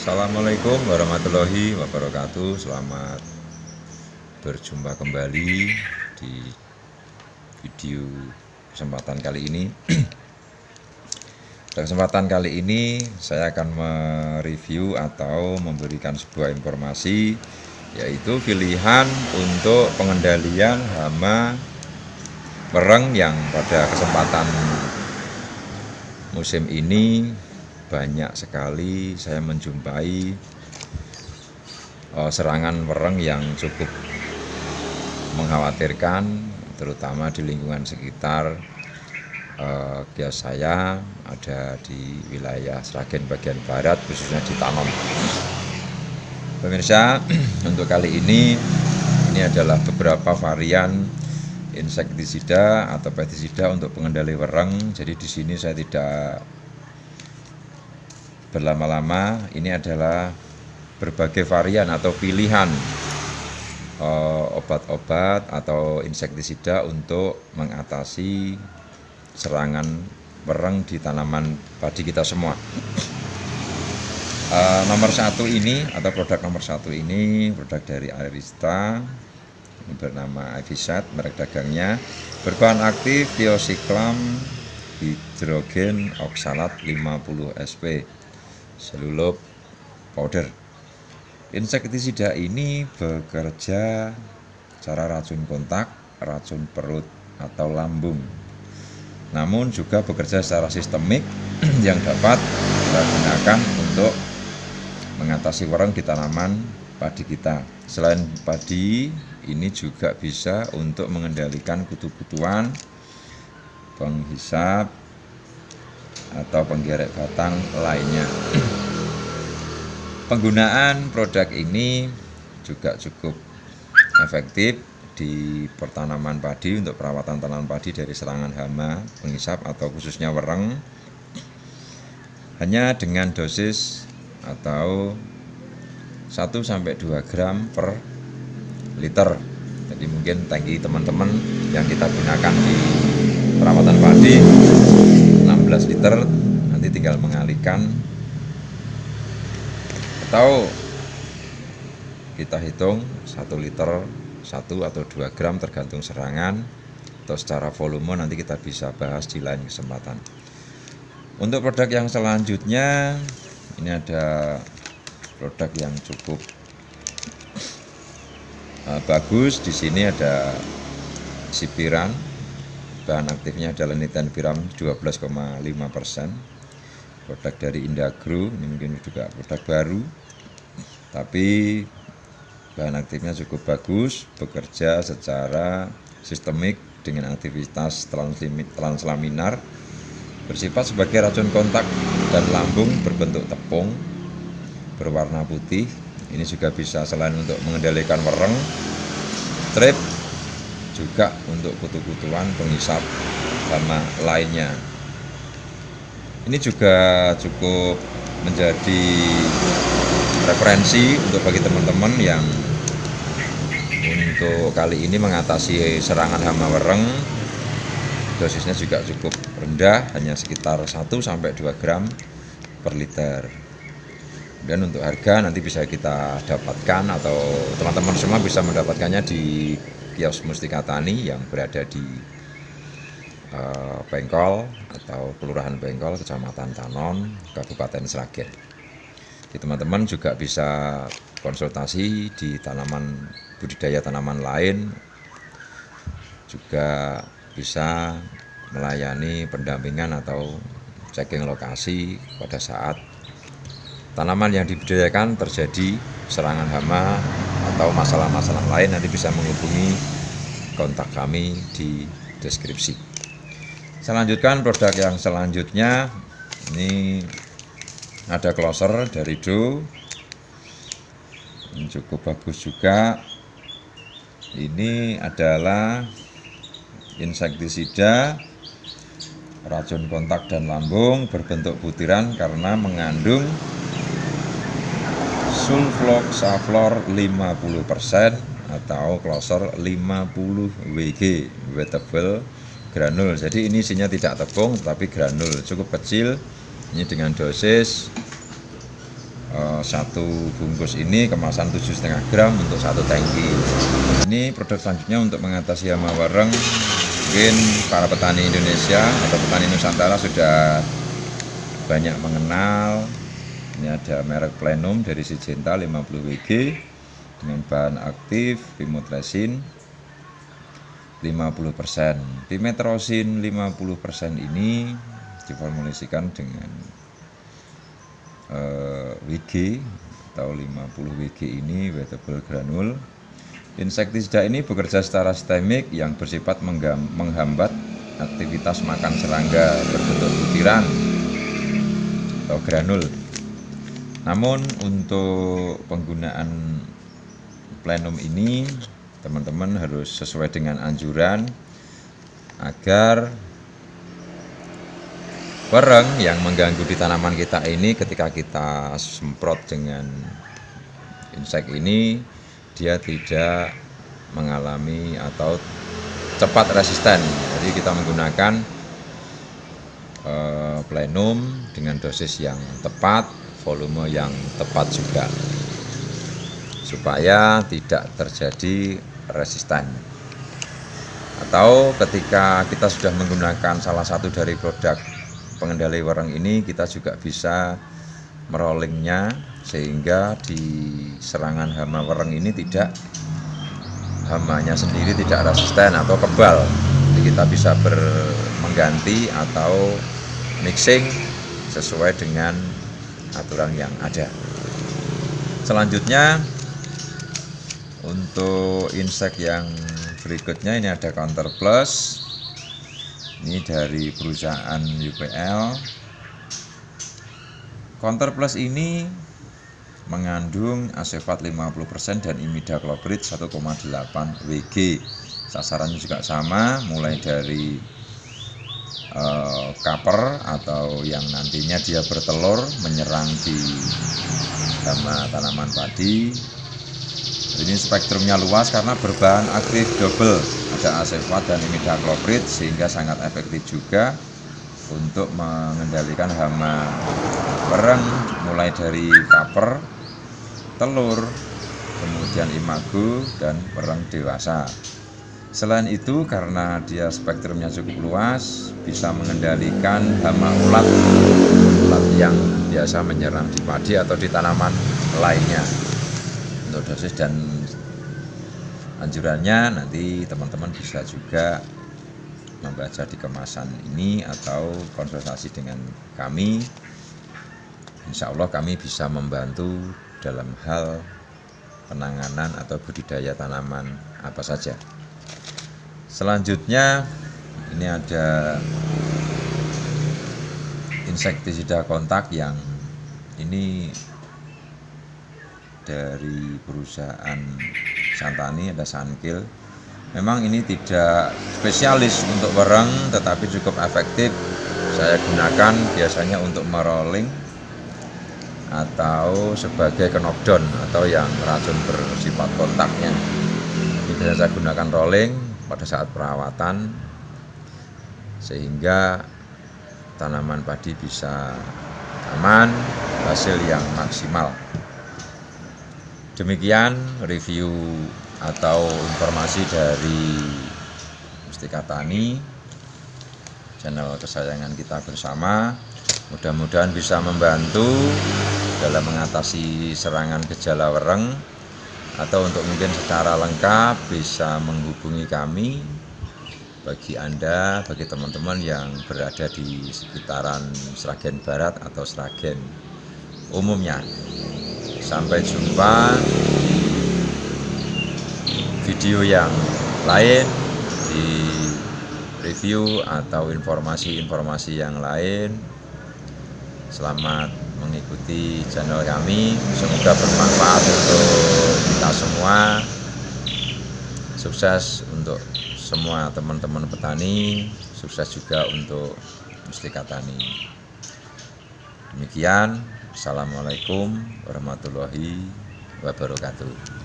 Assalamualaikum warahmatullahi wabarakatuh. Selamat berjumpa kembali di video kesempatan kali ini. Pada kesempatan kali ini saya akan mereview atau memberikan sebuah informasi, yaitu pilihan untuk pengendalian hama wereng yang pada kesempatan musim ini banyak sekali saya menjumpai serangan wereng yang cukup mengkhawatirkan, terutama di lingkungan sekitar kios saya, ada di wilayah Sragen bagian barat, khususnya di Tanon. Pemirsa, untuk kali ini adalah beberapa varian insektisida atau pestisida untuk pengendali wereng. Jadi di sini saya tidak berlama-lama, ini adalah berbagai varian atau pilihan obat-obat atau insektisida untuk mengatasi serangan wereng di tanaman padi kita semua. Nomor satu ini atau produk nomor satu ini produk dari Arysta, ini bernama Ivysat, merek dagangnya, berbahan aktif Thiociclam hidrogen oksalat 50 sp selulop powder. Insektisida ini bekerja secara racun kontak, racun perut atau lambung, namun juga bekerja secara sistemik yang dapat kita gunakan untuk mengatasi wereng di tanaman padi kita. Selain padi, ini juga bisa untuk mengendalikan kutu-kutuan, penghisap atau penggerek batang lainnya. Penggunaan produk ini juga cukup efektif di pertanaman padi untuk perawatan tanaman padi dari serangan hama, penghisap atau khususnya wereng, hanya dengan dosis atau 1-2 gram per liter. Jadi mungkin tangki teman-teman yang kita gunakan di perawatan padi 16 liter, nanti tinggal mengalihkan atau kita hitung 1 liter 1 atau 2 gram tergantung serangan, atau secara volume nanti kita bisa bahas di lain kesempatan. Untuk produk yang selanjutnya, ini ada produk yang cukup bagus. Di sini ada Sipiran, bahan aktifnya adalah nityanpiram 12,5%. Produk dari Indagro, ini mungkin juga produk baru, tapi bahan aktifnya cukup bagus, bekerja secara sistemik dengan aktivitas translaminar, bersifat sebagai racun kontak dan lambung berbentuk tepung berwarna putih. Ini juga bisa selain untuk mengendalikan wereng, strep, juga untuk kutu-kutuan, penghisap sama lainnya. Ini juga cukup menjadi referensi untuk bagi teman-teman yang untuk kali ini mengatasi serangan hama wereng. Dosisnya juga cukup rendah, hanya sekitar 1-2 gram per liter. Dan untuk harga nanti bisa kita dapatkan, atau teman-teman semua bisa mendapatkannya di kios Mustika Tani yang berada di Bengkol atau Kelurahan Bengkol, Kecamatan Tanon, Kabupaten Sragen. Teman-teman juga bisa konsultasi di tanaman budidaya tanaman lain, juga bisa melayani pendampingan atau checking lokasi pada saat tanaman yang dibudidayakan terjadi serangan hama atau masalah-masalah lain. Nanti bisa menghubungi kontak kami di deskripsi. Saya lanjutkan produk yang selanjutnya. Ini ada closer dari Do, ini cukup bagus juga. Ini adalah insektisida racun kontak dan lambung berbentuk butiran karena mengandung sulfoxaflor 50% atau closer 50 Wg, wettable granul. Jadi ini isinya tidak tepung tetapi granul, cukup kecil. Ini dengan dosis satu bungkus ini kemasan 7,5 gram untuk satu tangki. Ini produk selanjutnya untuk mengatasi hama wereng. Mungkin para petani Indonesia atau petani Nusantara sudah banyak mengenal. Ini ada merek Plenum dari Syngenta 50 Wg dengan bahan aktif Pimotresin 50%. Pimetrosin 50% ini diformulasikan dengan WG atau 50 WG ini wettable granule. Insektisida ini bekerja secara sistemik yang bersifat menghambat aktivitas makan serangga berbentuk butiran atau granul. Namun untuk penggunaan Plenum ini teman-teman harus sesuai dengan anjuran agar wereng yang mengganggu di tanaman kita ini ketika kita semprot dengan insek ini dia tidak mengalami atau cepat resisten. Jadi kita menggunakan Plenum dengan dosis yang tepat, volume yang tepat juga supaya tidak terjadi resisten. Atau ketika kita sudah menggunakan salah satu dari produk pengendali wereng ini, kita juga bisa merollingnya sehingga di serangan hama wereng ini hamanya sendiri tidak resisten atau kebal. Jadi kita bisa mengganti atau mixing sesuai dengan aturan yang ada. Selanjutnya untuk insek yang berikutnya ini ada Counter Plus. Ini dari perusahaan UPL. Counter Plus ini mengandung asefat 50% dan imidacloprid 1,8 Wg. Sasarannya juga sama, mulai dari kaper atau yang nantinya dia bertelur menyerang di hama tanaman padi. Ini spektrumnya luas karena berbahan aktif double, ada asefat dan imidacloprid, sehingga sangat efektif juga untuk mengendalikan hama wereng mulai dari kaper, telur, kemudian imago dan wereng dewasa. Selain itu karena dia spektrumnya cukup luas, bisa mengendalikan hama ulat yang biasa menyerang di padi atau di tanaman lainnya. Untuk dosis dan anjurannya nanti teman-teman bisa juga membaca di kemasan ini atau konsultasi dengan kami. Insya Allah kami bisa membantu dalam hal penanganan atau budidaya tanaman apa saja. Selanjutnya ini ada insektisida kontak yang ini dari perusahaan Santani, ada Sankil. Memang ini tidak spesialis untuk wereng tetapi cukup efektif. Saya gunakan biasanya untuk merolling atau sebagai knockdown atau yang racun bersifat kontaknya. Ini biasanya saya gunakan rolling pada saat perawatan sehingga tanaman padi bisa aman, hasil yang maksimal. Demikian review atau informasi dari Mustika Tani, channel kesayangan kita bersama. Mudah-mudahan bisa membantu dalam mengatasi serangan gejala wereng, atau untuk mungkin secara lengkap bisa menghubungi kami bagi Anda, bagi teman-teman yang berada di sekitaran Sragen Barat atau Sragen umumnya. Sampai jumpa di video yang lain, di review atau informasi-informasi yang lain. Selamat mengikuti channel kami, semoga bermanfaat untuk kita semua. Sukses untuk semua teman-teman petani, sukses juga untuk Mustika Tani. Demikian, assalamualaikum warahmatullahi wabarakatuh.